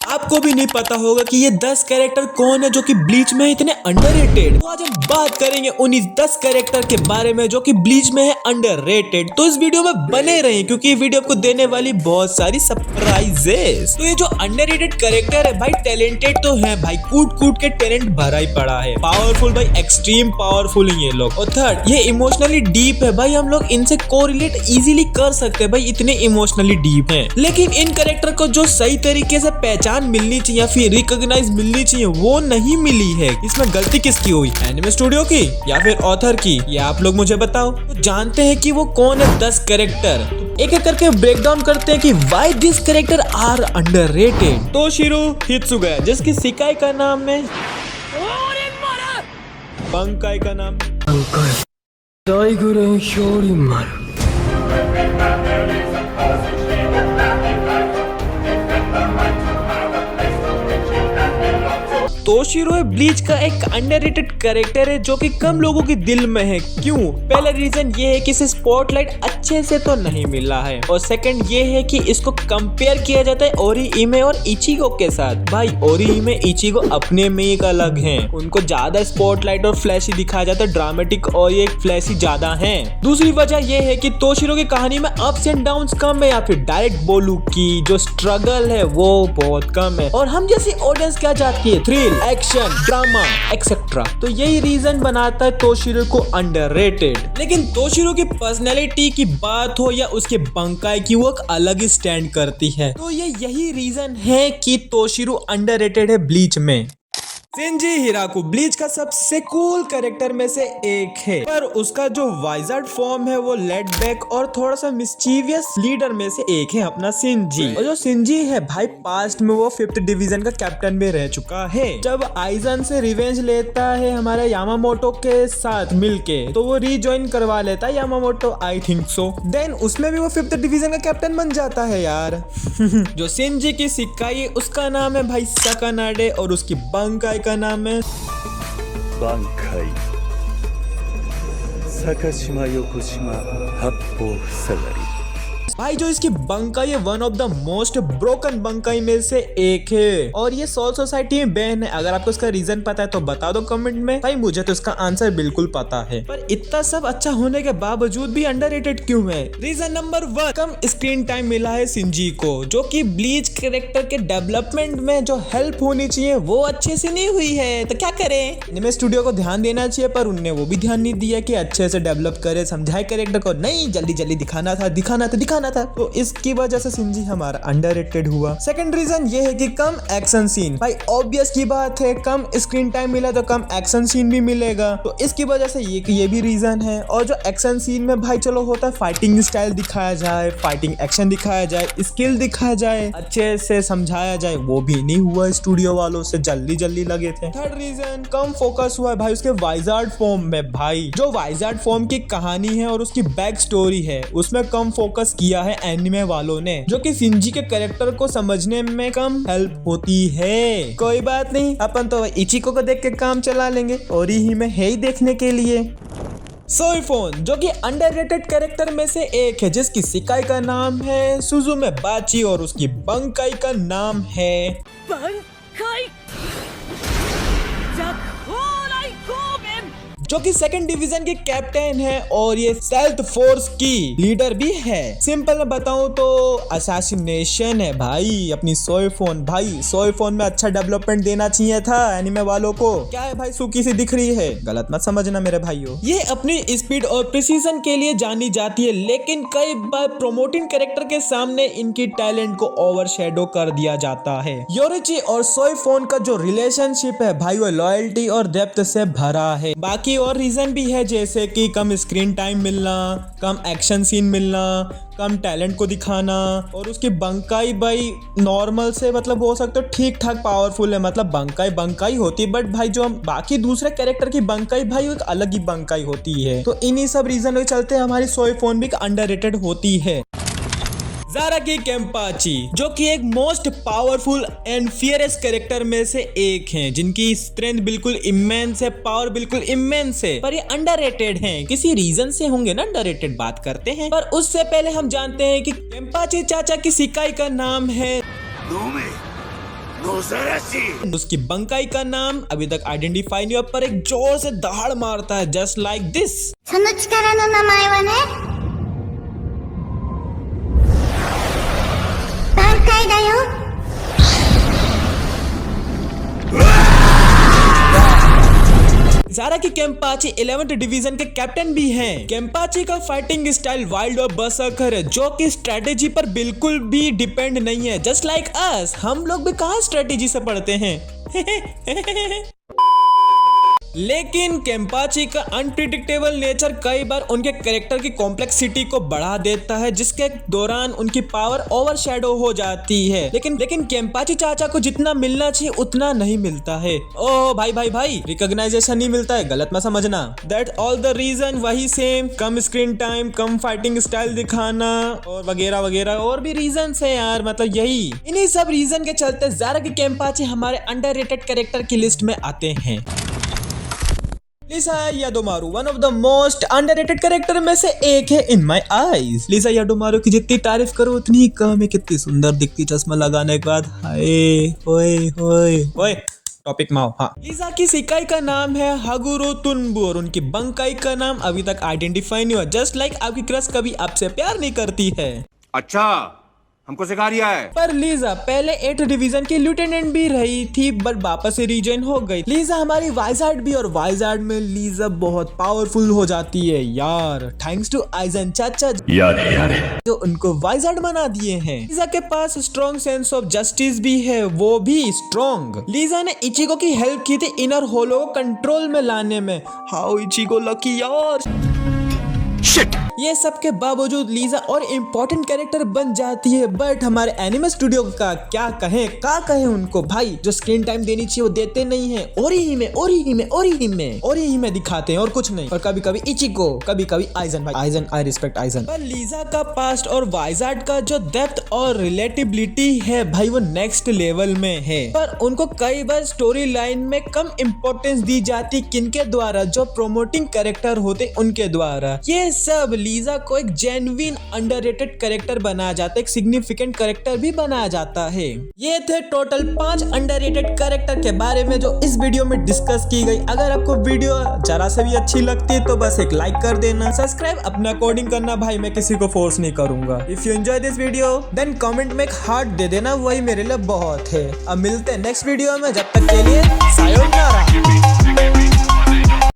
आपको भी नहीं पता होगा कि ये 10 कैरेक्टर कौन है जो कि ब्लीच में है इतने अंडररेटेड। तो आज हम बात करेंगे उन्हीं 10 कैरेक्टर के बारे में जो कि ब्लीच में है अंडररेटेड। तो इस वीडियो में बने रहें क्योंकि ये वीडियो आपको देने वाली बहुत सारी सरप्राइजेस। तो ये जो अंडररेटेड कैरेक्टर है भाई, टैलेंटेड तो है भाई, कूट कूट के टैलेंट भरा ही पड़ा है। पावरफुल भाई, एक्सट्रीम पावरफुल है ये लोग। और थर्ड, ये इमोशनली डीप है भाई, हम लोग इनसे कोरिलेट इजीली कर सकते हैं भाई, इतने इमोशनली डीप हैं। लेकिन इन कैरेक्टर को जो सही तरीके से पहचान मिलनी चाहिए या फिर रिकॉग्नाइज मिलनी चाहिए वो नहीं मिली है। इसमें गलती किसकी हुई, एनिमे स्टूडियो की या फिर ऑथर की, ये आप लोग मुझे बताओ। तो जानते हैं कि वो कौन है 10 कैरेक्टर। तो एक एक करके ब्रेक डाउन करते हैं कि why this character are underrated. Toshiro Hitsugaya जिसकी सिकाई का नाम है, बंकाई का नाम तोशिरो ब्लीच का एक अंडररेटेड कैरेक्टर है जो कि कम लोगों के दिल में है। क्यों? पहला रीजन ये है कि इसे स्पॉटलाइट अच्छे से तो नहीं मिला है, और सेकंड ये है कि इसको कंपेयर किया जाता है ओरिहिमे और इचिगो के साथ। भाई ओरिहिमे इचिगो अपने में एक अलग हैं, उनको ज्यादा स्पॉटलाइट और फ्लैशी दिखाया जाता है, ड्रामेटिक, और ये फ्लैशी ज्यादा है। दूसरी वजह ये है कि तोशिरो की कहानी में अप्स एंड डाउन्स कम है, या फिर डायरेक्ट बोलू की जो स्ट्रगल है वो बहुत कम है, और हम जैसी ऑडियंस क्या चाहती है, थ्रिल, एक्शन, ड्रामा एक्सेट्रा। तो यही रीजन बनाता है तोशिरो को अंडररेटेड। लेकिन तोशिरो की पर्सनैलिटी की बात हो या उसके बंकाई की, वो एक अलग ही स्टैंड करती है। तो ये यही रीजन है कि तोशिरो अंडररेटेड है ब्लीच में। शिंजी हिराकु ब्लीच का सबसे कूल कैरेक्टर में से एक है, पर उसका जो वाइजर्ड फॉर्म है वो लेट बैक और थोड़ा सा मिस्चीवियस लीडर में से एक है अपना शिंजी। और जो शिंजी है भाई, पास्ट में वो 5th डिवीजन का कैप्टन भी रह चुका है। जब आइजन से रिवेंज लेता है हमारे यामामोटो के साथ मिलके, तो वो रीजॉइन करवा लेता है Yamamoto, I think so. Then उसमें भी वो 5th डिवीजन का कैप्टन बन जाता है यार। जो शिंजी की सिकाई उसका नाम है भाई सकानाडे, और उसकी बंकाई का नाम है बंकाई सकाशिमा योकोशिमा हप्पो फुसगारी। भाई जो इसकी बंकाई है one of the most broken बंकाई में से एक है, और ये सोल सोसाइटी में बैन है। अगर आपको इसका रीजन पता है तो बता दो कमेंट में। भाई मुझे तो इसका आंसर बिल्कुल पता है, पर इतना सब अच्छा होने के बावजूद भी अंडररेटेड क्यों है? रीजन नंबर 1, कम स्क्रीन टाइम मिला है शिंजी को, जो कि ब्लीच कैरेक्टर के डेवलपमेंट में जो हेल्प होनी चाहिए वो अच्छे से नहीं हुई है। तो क्या करें, एनिमे स्टूडियो को ध्यान देना चाहिए, पर उनने वो भी ध्यान नहीं दिया कि अच्छे से डेवलप करे, समझाए कैरेक्टर को। नहीं, जल्दी जल्दी दिखाना था। तो इसकी वजह से शिंजी हमारा अंडररेटेड हुआ। सेकंड रीजन ये है कि कम एक्शन सीन। भाई ऑब्वियस की बात है, कम स्क्रीन टाइम मिला तो कम एक्शन सीन भी मिलेगा, तो इसकी वजह से ये भी रीजन है। और जो एक्शन सीन में भाई चलो होता है, फाइटिंग स्टाइल दिखाया जाए, फाइटिंग एक्शन दिखाया जाए, स्किल दिखाया जाए, अच्छे से समझाया जाए, वो भी नहीं हुआ। स्टूडियो वालों से जल्दी लगे थे। थर्ड रीजन, कम फोकस हुआ है भाई उसके वाइजर्ड फॉर्म में। भाई जो वाइजर्ड फॉर्म की कहानी है और उसकी बैक स्टोरी है, उसमें कम फोकस किया है एनिमे वालों ने, जो कि शिंजी के कैरेक्टर को समझने में कम हेल्प होती है। कोई बात नहीं, अपन तो इचिको को देख के काम चला लेंगे, और ही में है ही देखने के लिए। सोइफोन जो कि अंडररेटेड कैरेक्टर में से एक है, जिसकी सिकाई का नाम है सुजुमे बाची और उसकी बंकाई का नाम है बंकाई, जो कि 2nd डिवीजन के कैप्टन है, और ये सेल्थ फोर्स की लीडर भी है। सिंपल में बताऊं तो असैसिनेशन है भाई अपनी सोइफोन। भाई सोइफोन में अच्छा डेवलपमेंट देना चाहिए था एनिमे वालों को। क्या है भाई, सूखी सी दिख रही है, गलत मत समझना मेरे भाइयों। ये अपनी स्पीड और प्रिसीजन के लिए जानी जाती है, लेकिन कई बार प्रोमोटिंग कैरेक्टर के सामने इनकी टैलेंट को ओवरशैडो कर दिया जाता है। योरिची और सोइफोन का जो रिलेशनशिप है भाई, वो लॉयल्टी और डेप्थ से भरा है। बाकी और रीजन भी है, जैसे कि कम स्क्रीन टाइम मिलना, कम एक्शन सीन मिलना, कम टैलेंट को दिखाना, और उसकी बंकाई भाई नॉर्मल से मतलब हो सकता है ठीक ठाक पावरफुल है, मतलब बंकाई होती है, बट भाई जो हम बाकी दूसरे कैरेक्टर की बंकाई भाई एक अलग ही बंकाई होती है। तो इन्हीं सब रीजन के चलते हमारी सोइफोन भी अंडररेटेड होती है। ज़ारागी केम्पाची जो कि एक most powerful and fierce character में से एक हैं, जिनकी स्ट्रेंथ बिल्कुल इमेंस है, पावर बिल्कुल इमेंस है, पर ये अंडररेटेड हैं। किसी रीजन से होंगे ना अंडररेटेड, बात करते हैं। पर उससे पहले हम जानते हैं कि केम्पाची चाचा की सिकाई का नाम है उसकी बंकाई का नाम अभी तक आइडेंटिफाई नहीं हुआ, पर एक जोर से दहाड़ मारता है जस्ट लाइक दिस। その力の名前はね、挽回だよ。ज़ारा की केम्पाची 11th डिवीजन के कैप्टन भी हैं। केम्पाची का फाइटिंग स्टाइल वाइल्ड और बर्सर्कर है, जो कि स्ट्रेटेजी पर बिल्कुल भी डिपेंड नहीं है। जस्ट लाइक अस, हम लोग भी कहाँ स्ट्रेटेजी से पढ़ते हैं। लेकिन केम्पाची का अनप्रिडिक्टेबल नेचर कई बार उनके कैरेक्टर की कॉम्प्लेक्सिटी को बढ़ा देता है, जिसके दौरान उनकी पावर ओवरशैडो हो जाती है। लेकिन केम्पाची चाचा को जितना मिलना चाहिए उतना नहीं मिलता है। ओ भाई रिकॉग्नाइजेशन नहीं मिलता है, गलत मत समझना। दैट ऑल द रीजन वही सेम, कम स्क्रीन टाइम, कम फाइटिंग स्टाइल दिखाना और वगैरह वगैरह और भी रीजन है यार। मतलब यही इन्हीं सब रीजन के चलते ज़ारा की केम्पाची हमारे अंडररेटेड कैरेक्टर की लिस्ट में आते हैं। Lisa Yadomaru one of the most underrated character में से एक है इन माय आईज। लिसा याडोमारू की जितनी तारीफ करो उतनी ही कम है। कितनी सुंदर दिखती चश्मा लगाने के बाद। हाय ओए टॉपिक माओ। हाँ, लिसा की सिकाई का नाम है हागुरो तुनबू और उनकी बंकाई का नाम अभी तक आइडेंटिफाई नहीं हुआ। जस्ट लाइक आपकी क्रश कभी आपसे प्यार नहीं करती है। अच्छा, हमको सिखा रिया है। पर लीजा पहले 8 डिवीजन की लेफ्टिनेंट भी रही थी, बट वापस से रीजन हो गई। लीजा हमारी वाइजार्ड भी, और वाइजार्ड में लीजा बहुत पावरफुल हो जाती है यार, थैंक्स टू आइजन चाचा जो उनको वाइजार्ड बना दिए हैं। लीजा के पास स्ट्रॉन्ग सेंस ऑफ जस्टिस भी है, वो भी स्ट्रॉन्ग। लीजा ने इचिगो की हेल्प की थी इनर होलो को कंट्रोल में लाने में। हाउ इचिगो लकी यार। ये सब के बावजूद लीजा और इम्पोर्टेंट कैरेक्टर बन जाती है, बट हमारे एनिमे स्टूडियो का क्या कहें उनको भाई, जो स्क्रीन टाइम देनी चाहिए वो देते नहीं है। ओरी में दिखाते हैं और कुछ नहीं। और कभी कभी इचिको, कभी आइजन। भाई आइजन, आई रिस्पेक्ट आइजन। पर लीजा का पास्ट और वाइजार्ड का जो डेप्थ और रिलेटिबिलिटी है भाई, वो नेक्स्ट लेवल में है। पर उनको कई बार स्टोरी लाइन में कम इम्पोर्टेंस दी जाती, किनके द्वारा? जो प्रोमोटिंग कैरेक्टर होते उनके द्वारा। ये सब लीजा को एक जेन्युइन अंडररेटेड कैरेक्टर बनाया जाता है, एक सिग्निफिकेंट कैरेक्टर भी बनाया जाता है। ये थे टोटल 5 अंडररेटेड कैरेक्टर के बारे में जो इस वीडियो में डिस्कस की गई। अगर आपको वीडियो जरा से भी अच्छी लगती है तो बस एक लाइक कर देना, सब्सक्राइब अपना कोडिंग करना भाई, मैं किसी को फोर्स नहीं करूंगा। If you enjoy this video then comment में एक हार्ट दे देना, वही मेरे लिए बहुत है। अब मिलते हैं नेक्स्ट वीडियो में, जब तक के लिए सायोनारा।